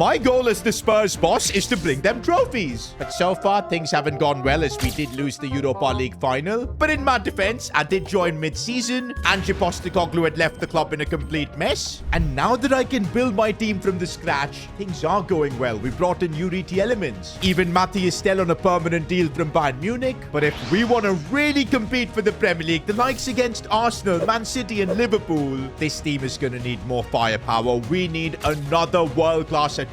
My goal as the Spurs boss is to bring them trophies. But so far, things haven't gone well as we did lose the Europa League final. But in my defense, I did join mid-season. Ange Postecoglou had left the club in a complete mess. And now that I can build my team from the scratch, things are going well. We brought in Yuri Elements. Even Matti is still on a permanent deal from Bayern Munich. But if we want to really compete for the Premier League, the likes against Arsenal, Man City and Liverpool, this team is going to need more firepower. We need another world-class attacker.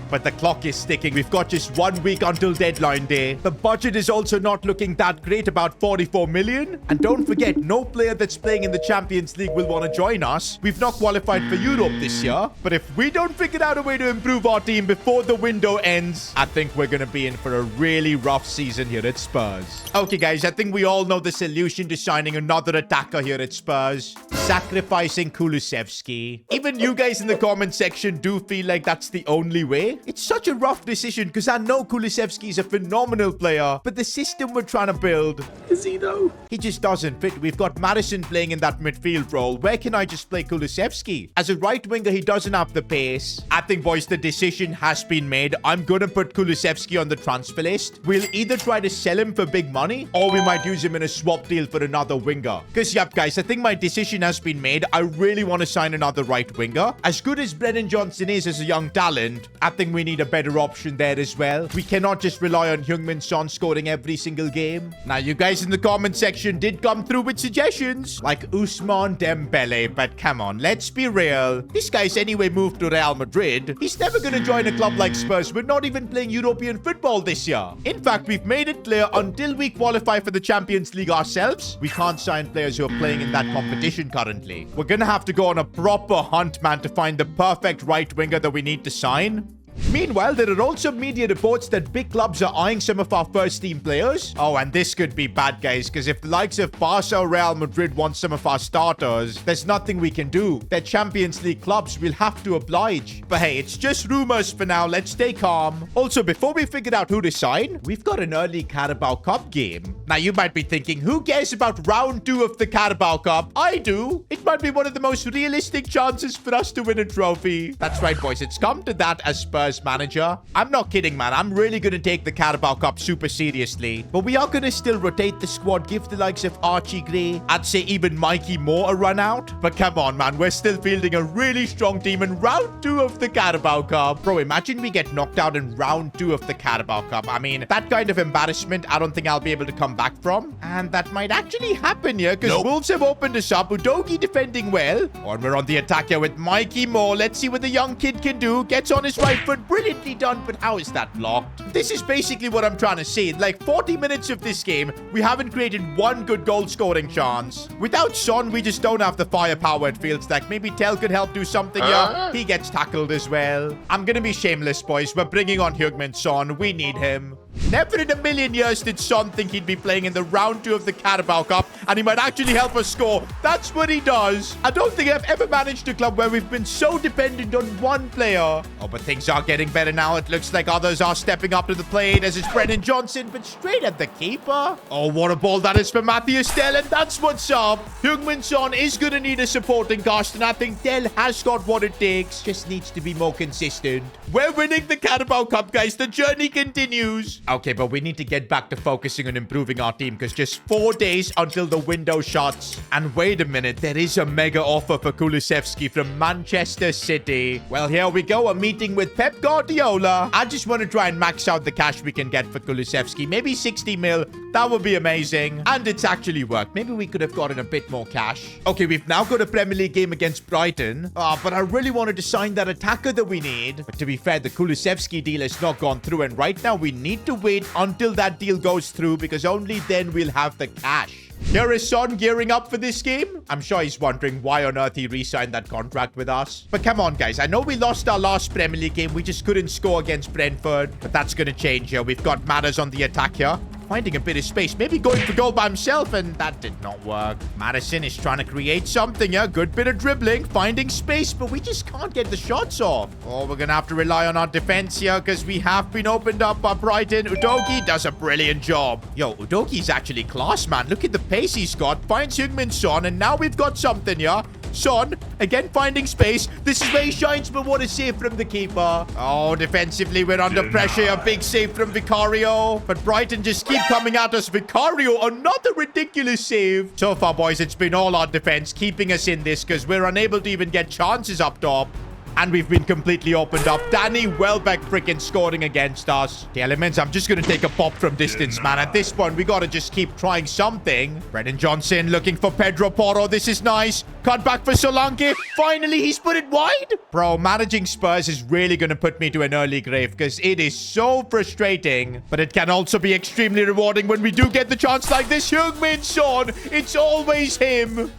But the clock is ticking. We've got just 1 week until deadline day. The budget is also not looking that great, about 44 million. And don't forget, no player that's playing in the Champions League will want to join us. We've not qualified for Europe this year. But if we don't figure out a way to improve our team before the window ends, I think we're going to be in for a really rough season here at Spurs. Okay, guys, I think we all know the solution to signing another attacker here at Spurs. Sacrificing Kulusevski. Even you guys in the comment section do feel like that's the only way. It's such a rough decision because I know Kulusevski is a phenomenal player, but the system we're trying to build... Is he though? He just doesn't fit. We've got Madison playing in that midfield role. Where can I just play Kulusevski? As a right winger, he doesn't have the pace. I think, boys, the decision has been made. I'm going to put Kulusevski on the transfer list. We'll either try to sell him for big money, or we might use him in a swap deal for another winger. Because, yep, guys, I think my decision has been made. I really want to sign another right winger. As good as Brennan Johnson is as a young talent, I think we need a better option there as well. We cannot just rely on Heung-min Son scoring every single game. Now, you guys in the comment section did come through with suggestions like Ousmane Dembele, but come on, let's be real. This guy's anyway moved to Real Madrid. He's never going to join a club like Spurs. We're not even playing European football this year. In fact, we've made it clear until we qualify for the Champions League ourselves, we can't sign players who are playing in that competition currently. We're going to have to go on a proper hunt, man, to find the perfect right winger that we need to sign. Meanwhile, there are also media reports that big clubs are eyeing some of our first-team players. Oh, and this could be bad, guys, because if the likes of Barca or Real Madrid want some of our starters, there's nothing we can do. They're Champions League clubs. We'll have to oblige. But hey, it's just rumors for now. Let's stay calm. Also, before we figure out who to sign, we've got an early Carabao Cup game. Now, you might be thinking, who cares about round 2 of the Carabao Cup? I do. It might be one of the most realistic chances for us to win a trophy. That's right, boys. It's come to that as Spurs manager. I'm not kidding, man. I'm really going to take the Carabao Cup super seriously. But we are going to still rotate the squad, give the likes of Archie Gray, I'd say even Mikey Moore a run out. But come on, man. We're still fielding a really strong team in round 2 of the Carabao Cup. Bro, imagine we get knocked out in round 2 of the Carabao Cup. I mean, that kind of embarrassment, I don't think I'll be able to come back from. And that might actually happen here because Wolves have opened us up. Udogi defending well. And we're on the attack here with Mikey Moore. Let's see what the young kid can do. Gets on his right foot. Brilliantly done, but how is that blocked? This is basically what I'm trying to say. In like 40 minutes of this game, we haven't created one good goal-scoring chance. Without Son, we just don't have the firepower, it feels like. Maybe Tel could help do something here. He gets tackled as well. I'm gonna be shameless, boys. We're bringing on Heung-min Son. We need him. Never in a million years did Son think he'd be playing in the round 2 of the Carabao Cup, and he might actually help us score. That's what he does. I don't think I've ever managed a club where we've been so dependent on one player. Oh, but things are getting better now. It looks like others are stepping up to the plate, as it's Brennan Johnson, but straight at the keeper. Oh, what a ball that is for Matthias Tel, and that's what's up. Heung-min Son is going to need a supporting cast, and I think Tel has got what it takes. Just needs to be more consistent. We're winning the Carabao Cup, guys. The journey continues. Okay, but we need to get back to focusing on improving our team because just 4 days until the window shuts. And wait a minute, there is a mega offer for Kulusevski from Manchester City. Well, here we go, a meeting with Pep Guardiola. I just want to try and max out the cash we can get for Kulusevski. Maybe 60 mil. That would be amazing. And it's actually worked. Maybe we could have gotten a bit more cash. Okay, we've now got a Premier League game against Brighton. But I really wanted to sign that attacker that we need. But to be fair, the Kulusevski deal has not gone through. And right now, we need to wait until that deal goes through because only then we'll have the cash. Here is Son gearing up for this game. I'm sure he's wondering why on earth he re-signed that contract with us. But come on, guys. I know we lost our last Premier League game. We just couldn't score against Brentford. But that's going to change here. We've got Matters on the attack here. Finding a bit of space. Maybe going for goal by himself, and that did not work. Madison is trying to create something here. Good bit of dribbling. Finding space, but we just can't get the shots off. Oh, we're going to have to rely on our defense here because we have been opened up by Brighton. Udogi does a brilliant job. Yo, Udogi's actually class, man. Look at the pace he's got. Finds Heung-min Son, and now we've got something here. Son, again finding space. This is where he shines, but what a save from the keeper. Oh, defensively, we're under pressure. A big save from Vicario. But Brighton just keep coming at us. Vicario, another ridiculous save. So far, boys, it's been all our defense keeping us in this because we're unable to even get chances up top. And we've been completely opened up. Danny Welbeck freaking scoring against us. The elements, I'm just going to take a pop from distance, man. At this point, we got to just keep trying something. Brennan Johnson looking for Pedro Porro. This is nice. Cut back for Solanke. Finally, he's put it wide. Bro, managing Spurs is really going to put me to an early grave because it is so frustrating. But it can also be extremely rewarding when we do get the chance like this. Heung-min Son, it's always him.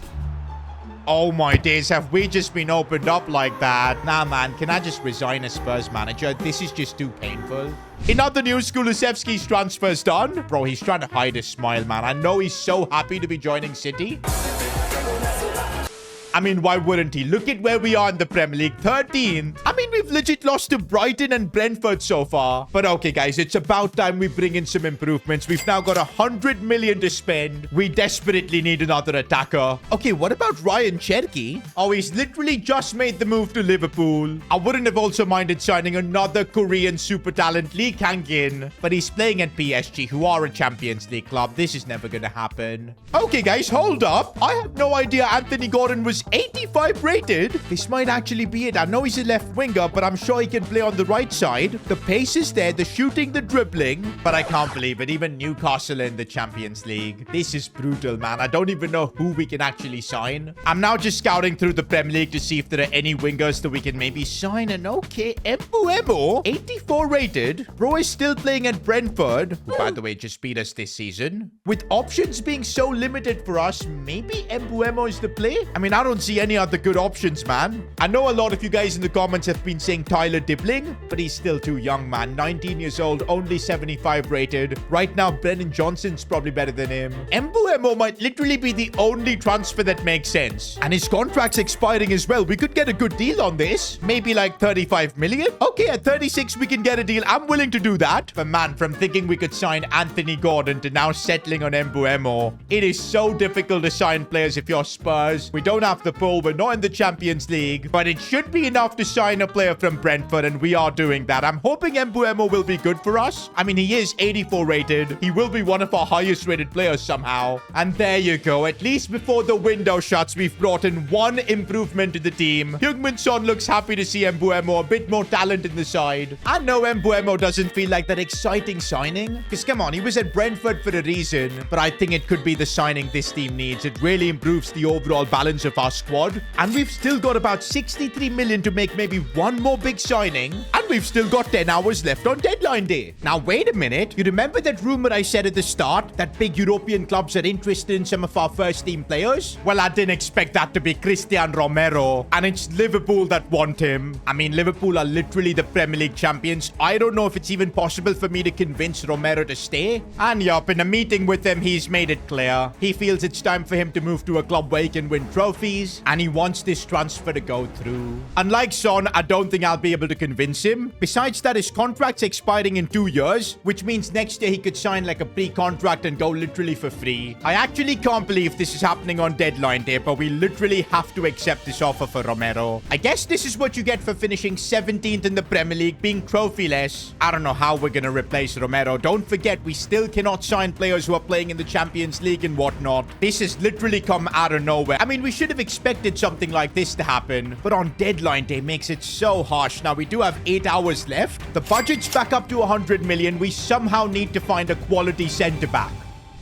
Oh my days, have we just been opened up like that? Nah, man, can I just resign as Spurs manager? This is just too painful. In other news, Kulusevski's transfer's done. Bro, he's trying to hide his smile, man. I know he's so happy to be joining City. I mean, why wouldn't he? Look at where we are in the Premier League. 13th. I mean, we've legit lost to Brighton and Brentford so far. But okay, guys, it's about time we bring in some improvements. We've now got 100 million to spend. We desperately need another attacker. Okay, what about Ryan Cherki? Oh, he's literally just made the move to Liverpool. I wouldn't have also minded signing another Korean super talent, Lee Kang-in. But he's playing at PSG, who are a Champions League club. This is never going to happen. Okay, guys, hold up. I had no idea Anthony Gordon was 85 rated. This might actually be it. I know he's a left winger, but I'm sure he can play on the right side. The pace is there, the shooting, the dribbling. But I can't believe it. Even Newcastle in the Champions League. This is brutal, man. I don't even know who we can actually sign. I'm now just scouting through the Premier League to see if there are any wingers that we can maybe sign. And okay, Mbuemo, 84 rated. Bro is still playing at Brentford, who, by the way, just beat us this season. With options being so limited for us, maybe Mbuemo is the play? I mean, I don't see any other good options, man. I know a lot of you guys in the comments have been saying Tyler Dibbling, but he's still too young, man. 19 years old, only 75 rated. Right now, Brennan Johnson's probably better than him. Mbuemo might literally be the only transfer that makes sense. And his contract's expiring as well. We could get a good deal on this. Maybe like 35 million. Okay, at 36, we can get a deal. I'm willing to do that. But man, from thinking we could sign Anthony Gordon to now settling on Mbuemo, it is so difficult to sign players if you're Spurs. We don't have the pull. We're not in the Champions League, but it should be enough to sign a player from Brentford, and we are doing that. I'm hoping Mbuemo will be good for us. I mean, he is 84 rated. He will be one of our highest rated players somehow. And there you go. At least before the window shuts, we've brought in one improvement to the team. Heung-min Son looks happy to see Mbuemo, a bit more talent in the side. I know Mbuemo doesn't feel like that exciting signing, because come on, he was at Brentford for a reason, but I think it could be the signing this team needs. It really improves the overall balance of our squad. And we've still got about 63 million to make maybe one more big signing. And we've still got 10 hours left on deadline day. Now, wait a minute. You remember that rumor I said at the start that big European clubs are interested in some of our first team players? Well, I didn't expect that to be Christian Romero. And it's Liverpool that want him. I mean, Liverpool are literally the Premier League champions. I don't know if it's even possible for me to convince Romero to stay. And yup, in a meeting with him, he's made it clear. He feels it's time for him to move to a club where he can win trophies. And he wants this transfer to go through. Unlike Son, I don't think I'll be able to convince him. Besides that, his contract's expiring in 2 years, which means next year he could sign like a pre-contract and go literally for free. I actually can't believe this is happening on deadline day, but we literally have to accept this offer for Romero. I guess this is what you get for finishing 17th in the Premier League, being trophyless. I don't know how we're gonna replace Romero. Don't forget, we still cannot sign players who are playing in the Champions League and whatnot. This has literally come out of nowhere. I mean, we should have expected something like this to happen, but on deadline day makes it so harsh. Now, we do have 8 hours left. The budget's back up to 100 million. We somehow need to find a quality centre-back.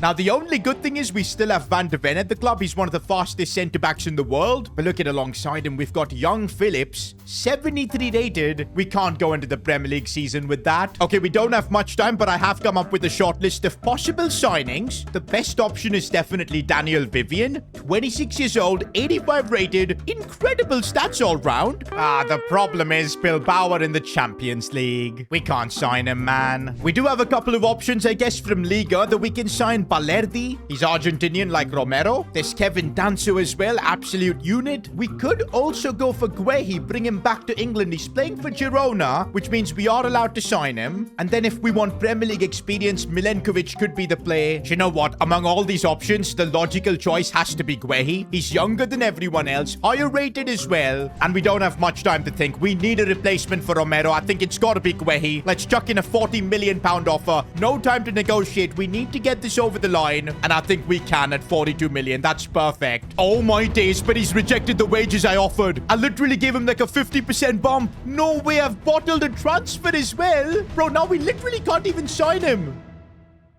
Now, the only good thing is we still have Van de Ven at the club. He's one of the fastest centre-backs in the world. But look at alongside him, we've got young Phillips, 73 rated. We can't go into the Premier League season with that. Okay, we don't have much time, but I have come up with a short list of possible signings. The best option is definitely Daniel Vivian, 26 years old, 85 rated. Incredible stats all round. The problem is Bilbao are in the Champions League. We can't sign him, man. We do have a couple of options, I guess, from Liga that we can sign. Balerdi. He's Argentinian like Romero. There's Kevin Danso as well. Absolute unit. We could also go for Guehi. Bring him back to England. He's playing for Girona, which means we are allowed to sign him. And then if we want Premier League experience, Milenkovic could be the play. Do you know what? Among all these options, the logical choice has to be Guehi. He's younger than everyone else. Higher rated as well. And we don't have much time to think. We need a replacement for Romero. I think it's got to be Guehi. Let's chuck in a £40 million offer. No time to negotiate. We need to get this over the line. And I think we can at 42 million. That's perfect. Oh my days, but he's rejected the wages I offered. I literally gave him like a 50% bump. No way, I've bottled a transfer as well. Bro, now we literally can't even sign him.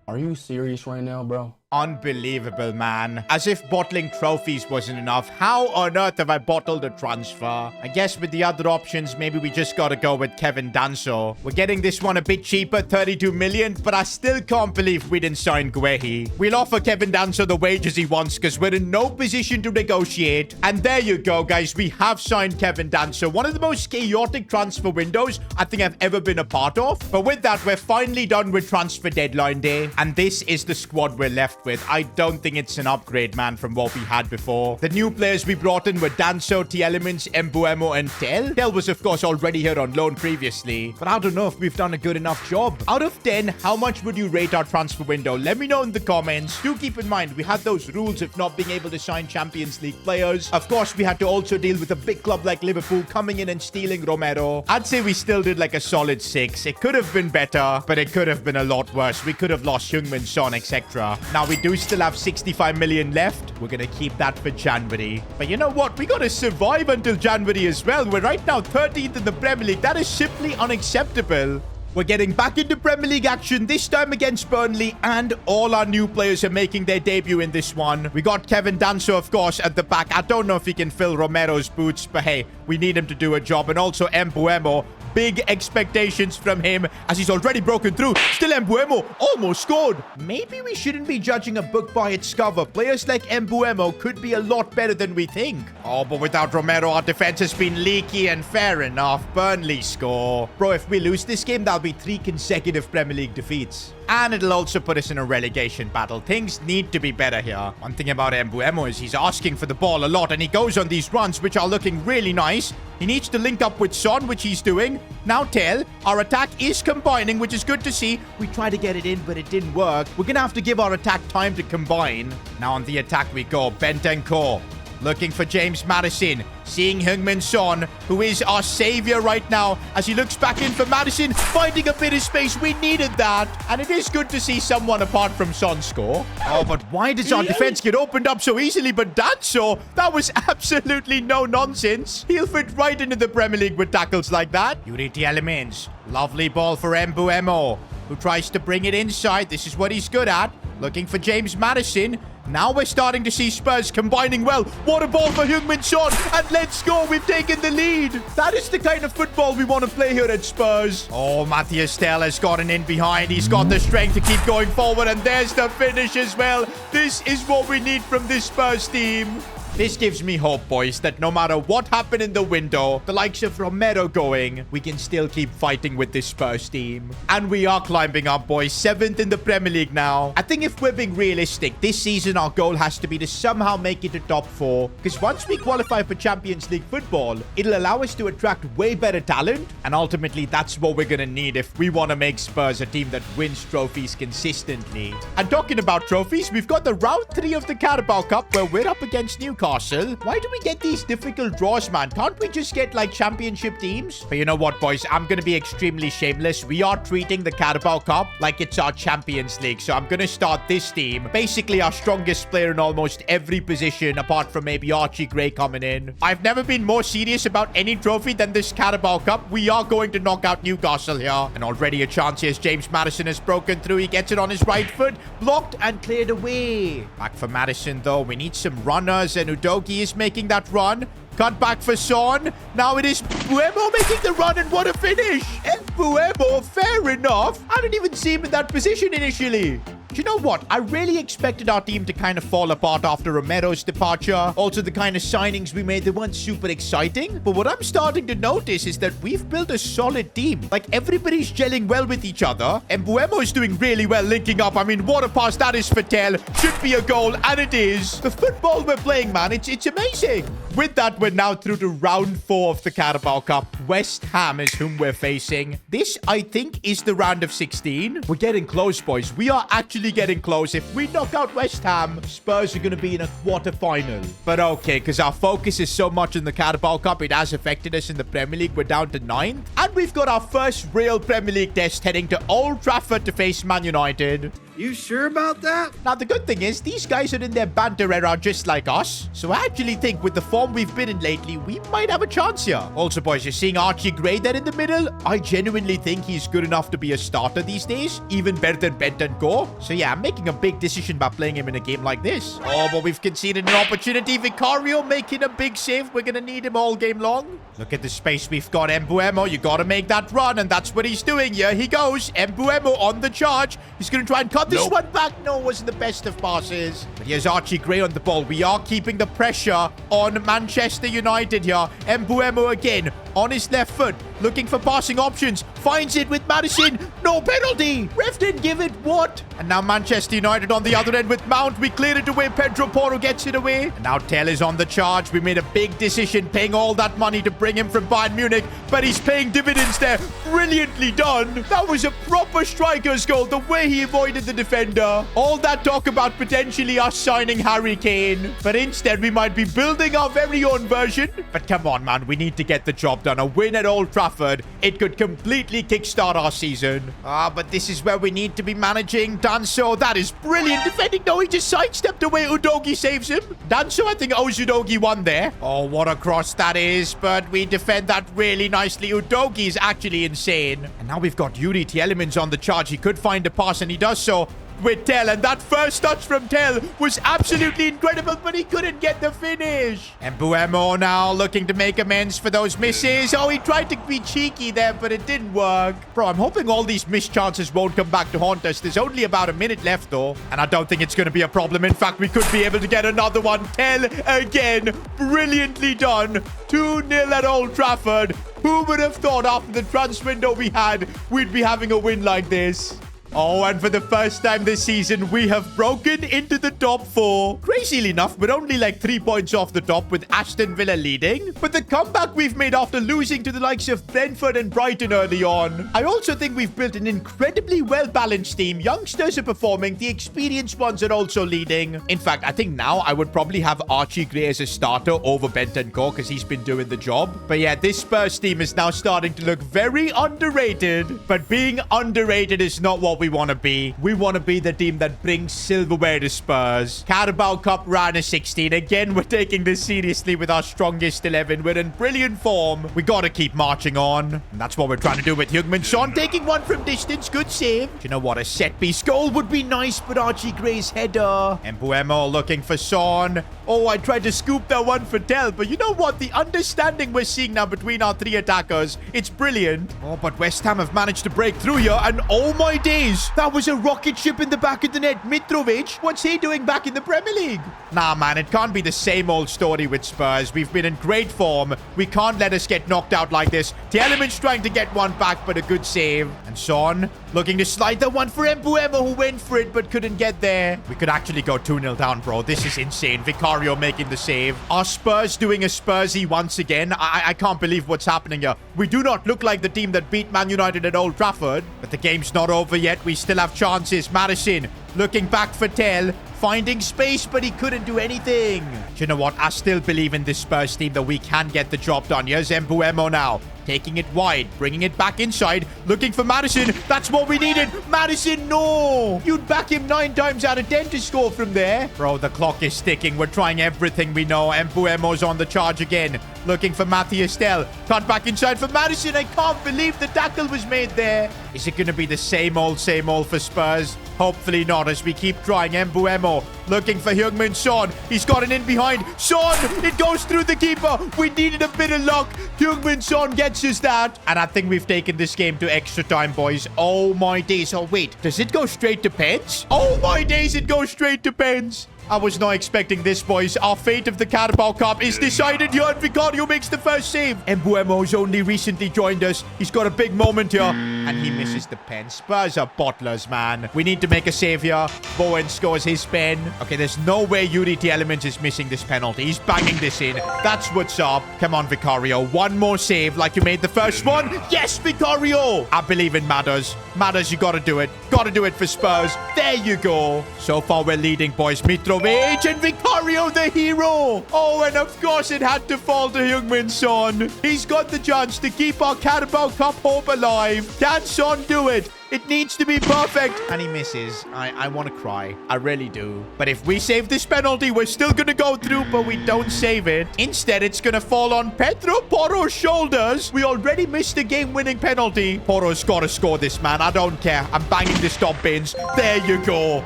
Are you serious right now, bro? Unbelievable, man. As if bottling trophies wasn't enough. How on earth have I bottled a transfer? I guess with the other options, maybe we just gotta go with Kevin Danso. We're getting this one a bit cheaper, 32 million, but I still can't believe we didn't sign Guehi. We'll offer Kevin Danso the wages he wants because we're in no position to negotiate. And there you go, guys. We have signed Kevin Danso. One of the most chaotic transfer windows I think I've ever been a part of. But with that, we're finally done with transfer deadline day. And this is the squad we're left with. I don't think it's an upgrade, man, from what we had before. The new players we brought in were Danso, T-Elements, Mbuemo, and Tel. Tel was, of course, already here on loan previously, but I don't know if we've done a good enough job. Out of 10, how much would you rate our transfer window? Let me know in the comments. Do keep in mind, we had those rules of not being able to sign Champions League players. Of course, we had to also deal with a big club like Liverpool coming in and stealing Romero. I'd say we still did like a solid 6. It could have been better, but it could have been a lot worse. We could have lost Heung-min Son, etc. Now, we do still have 65 million left. We're gonna keep that for January. But you know what? We gotta survive until January as well. We're right now 13th in the Premier League. That is simply unacceptable. We're getting back into Premier League action, this time against Burnley, and all our new players are making their debut in this one. We got Kevin Danso, of course, at the back. I don't know if he can fill Romero's boots, but hey, we need him to do a job. And also Mbuemo. Big expectations from him as he's already broken through. Still Mbuemo almost scored. Maybe we shouldn't be judging a book by its cover. Players like Mbuemo could be a lot better than we think. Oh, but without Romero, our defense has been leaky, and fair enough. Burnley score. Bro, if we lose this game, that'll be 3 consecutive Premier League defeats. And it'll also put us in a relegation battle. Things need to be better here. One thing about Mbuemo is he's asking for the ball a lot, and he goes on these runs, which are looking really nice. He needs to link up with Son, which he's doing. Now Tel, our attack is combining, which is good to see. We tried to get it in, but it didn't work. We're going to have to give our attack time to combine. Now on the attack we go. Bentancur. Looking for James Maddison. Seeing Heung-min Son, who is our savior right now, as he looks back in for Maddison, finding a bit of space. We needed that. And it is good to see someone apart from Son score. Oh, but why does our defense get opened up so easily? But Danso, that was absolutely no nonsense. He'll fit right into the Premier League with tackles like that. Yuri Tielemans. Lovely ball for Mbuemo, who tries to bring it inside. This is what he's good at. Looking for James Maddison. Now we're starting to see Spurs combining well. What a ball for Heung-min Son. And let's go. We've taken the lead. That is the kind of football we want to play here at Spurs. Oh, Matthias Tel has gotten in behind. He's got the strength to keep going forward. And there's the finish as well. This is what we need from this Spurs team. This gives me hope, boys, that no matter what happened in the window, the likes of Romero going, we can still keep fighting with this Spurs team. And we are climbing up, boys. 7th in the Premier League now. I think if we're being realistic, this season our goal has to be to somehow make it to top 4. Because once we qualify for Champions League football, it'll allow us to attract way better talent. And ultimately, that's what we're going to need if we want to make Spurs a team that wins trophies consistently. And talking about trophies, we've got the round 3 of the Carabao Cup where we're up against Newcastle. Why do we get these difficult draws, man? Can't we just get like championship teams? But you know what, boys? I'm going to be extremely shameless. We are treating the Carabao Cup like it's our Champions League. So I'm going to start this team. Basically our strongest player in almost every position, apart from maybe Archie Gray coming in. I've never been more serious about any trophy than this Carabao Cup. We are going to knock out Newcastle here. And already a chance here as James Maddison has broken through. He gets it on his right foot. Blocked and cleared away. Back for Maddison, though. We need some runners, and Udogi is making that run. Cut back for Son. Now it is Mbuemo making the run, and what a finish. Mbuemo, fair enough. I didn't even see him in that position initially. Do you know what? I really expected our team to kind of fall apart after Romero's departure. Also, the kind of signings we made, they weren't super exciting. But what I'm starting to notice is that we've built a solid team. Like, everybody's gelling well with each other. And Mbuemo is doing really well linking up. I mean, what a pass that is for Tel. Should be a goal, and it is. The football we're playing, man, it's amazing. With that, we're now through to round 4 of the Carabao Cup. West Ham is whom we're facing. This, I think, is the round of 16. We're getting close, boys. We are actually getting close. If we knock out West Ham, Spurs are going to be in a quarter-final. But okay, because our focus is so much in the Carabao Cup, it has affected us in the Premier League. We're down to 9th. And we've got our first real Premier League test heading to Old Trafford to face Man United. You sure about that? Now, the good thing is, these guys are in their banter era just like us. So I actually think with the form we've been in lately, we might have a chance here. Also, boys, you're seeing Archie Gray there in the middle. I genuinely think he's good enough to be a starter these days. Even better than Bentancur. So yeah, I'm making a big decision by playing him in a game like this. Oh, but we've conceded an opportunity. Vicario making a big save. We're going to need him all game long. Look at the space we've got. Mbuemo, you got to make that run. And that's what he's doing. Here he goes. Mbuemo on the charge. He's going to try and cut this one back. No, it wasn't the best of passes. But here's Archie Gray on the ball. We are keeping the pressure on Manchester United here. Mbuemo again on his left foot, looking for passing options. Finds it with Madison. No penalty. Ref didn't give it. What? And now Manchester United on the other end with Mount. We cleared it away. Pedro Porro gets it away. And now Tell is on the charge. We made a big decision paying all that money to bring him from Bayern Munich, but he's paying dividends there. Brilliantly done. That was a proper striker's goal, the way he avoided the defender. All that talk about potentially us signing Harry Kane, but instead we might be building our very own version. But come on, man, we need to get the job done. A win at Old Trafford, it could completely kickstart our season. But this is where we need to be managing. Danso, that is brilliant defending. No, he just sidestepped away. Udogi saves him. Danso, I think, owes Udogi one there. Oh, what a cross that is, but we defend that really nicely. Udogi is actually insane. And now we've got Yuri Tielemans on the charge. He could find a pass, and he does so with Tell, and that first touch from Tell was absolutely incredible, but he couldn't get the finish. And Mbuemo now looking to make amends for those misses. Oh, he tried to be cheeky there, but it didn't work. Bro, I'm hoping all these missed chances won't come back to haunt us. There's only about a minute left, though, and I don't think it's going to be a problem. In fact, we could be able to get another one. Tell again. Brilliantly done. 2-0 at Old Trafford. Who would have thought after the transfer window we had, we'd be having a win like this? Oh, and for the first time this season, we have broken into the top 4. Crazily enough, we're only like 3 points off the top with Aston Villa leading. But the comeback we've made after losing to the likes of Brentford and Brighton early on. I also think we've built an incredibly well-balanced team. Youngsters are performing. The experienced ones are also leading. In fact, I think now I would probably have Archie Gray as a starter over Bentancur because he's been doing the job. But yeah, this Spurs team is now starting to look very underrated. But being underrated is not what we want to be. We want to be the team that brings silverware to Spurs. Carabao Cup round of 16. Again, we're taking this seriously with our strongest 11. We're in brilliant form. We got to keep marching on. And that's what we're trying to do with Heung-min Son. Taking one from distance. Good save. Do you know what? A set-piece goal would be nice, but Archie Gray's header. Mbuemo looking for Son. Oh, I tried to scoop that one for Tell, but you know what? The understanding we're seeing now between our 3 attackers, it's brilliant. Oh, but West Ham have managed to break through here, and oh my days, that was a rocket ship in the back of the net. Mitrovic, what's he doing back in the Premier League? Nah, man, it can't be the same old story with Spurs. We've been in great form. We can't let us get knocked out like this. Tielemans trying to get one back, but a good save. And Son looking to slide the one for Mbuemo, who went for it, but couldn't get there. We could actually go 2-0 down, bro. This is insane. Vicario making the save. Are Spurs doing a Spursy once again? I can't believe what's happening here. We do not look like the team that beat Man United at Old Trafford, but the game's not over yet. We still have chances. Madison looking back for Tell, finding space, but he couldn't do anything. Do you know what? I still believe in this Spurs team that we can get the job done. Here's Mbuemo now, taking it wide, bringing it back inside, looking for Madison. That's what we needed. Madison, no! You'd back him 9 times out of 10 to score from there. Bro, the clock is ticking. We're trying everything we know. Mbuemo's on the charge again, looking for Matthias Tell. Cut back inside for Madison. I can't believe the tackle was made there. Is it going to be the same old for Spurs? Hopefully not, as we keep trying. Mbuemo looking for Heung-min Son. He's got it in behind. Son! It goes through the keeper. We needed a bit of luck. Heung-min Son gets us that. And I think we've taken this game to extra time, boys. Oh, my days. Oh, wait. Does it go straight to pens? Oh, my days. It goes straight to pens. I was not expecting this, boys. Our fate of the Carabao Cup is decided here, and Vicario makes the first save. Mbuemo's only recently joined us. He's got a big moment here, and he misses the pen. Spurs are bottlers, man. We need to make a save here. Bowen scores his pen. Okay, there's no way Yuri Elements is missing this penalty. He's banging this in. That's what's up. Come on, Vicario. One more save like you made the first one. Yes, Vicario! I believe in Matters. Matters, you gotta do it. Gotta do it for Spurs. There you go. So far, we're leading, boys. Mitrovic and Vicario, the hero. Oh, and of course, it had to fall to Heung-min Son. He's got the chance to keep our Carabao Cup hope alive. Can Son do it? It needs to be perfect. And he misses. I want to cry. I really do. But if we save this penalty, we're still going to go through, but we don't save it. Instead, it's going to fall on Pedro Porro's shoulders. We already missed a game-winning penalty. Porro's got to score this, man. I don't care. I'm banging the stop bins. There you go.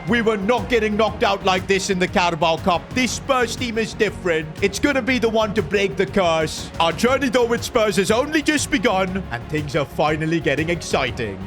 We were not getting knocked out like this in the Carabao Cup. This Spurs team is different. It's going to be the one to break the curse. Our journey, though, with Spurs has only just begun, and things are finally getting exciting.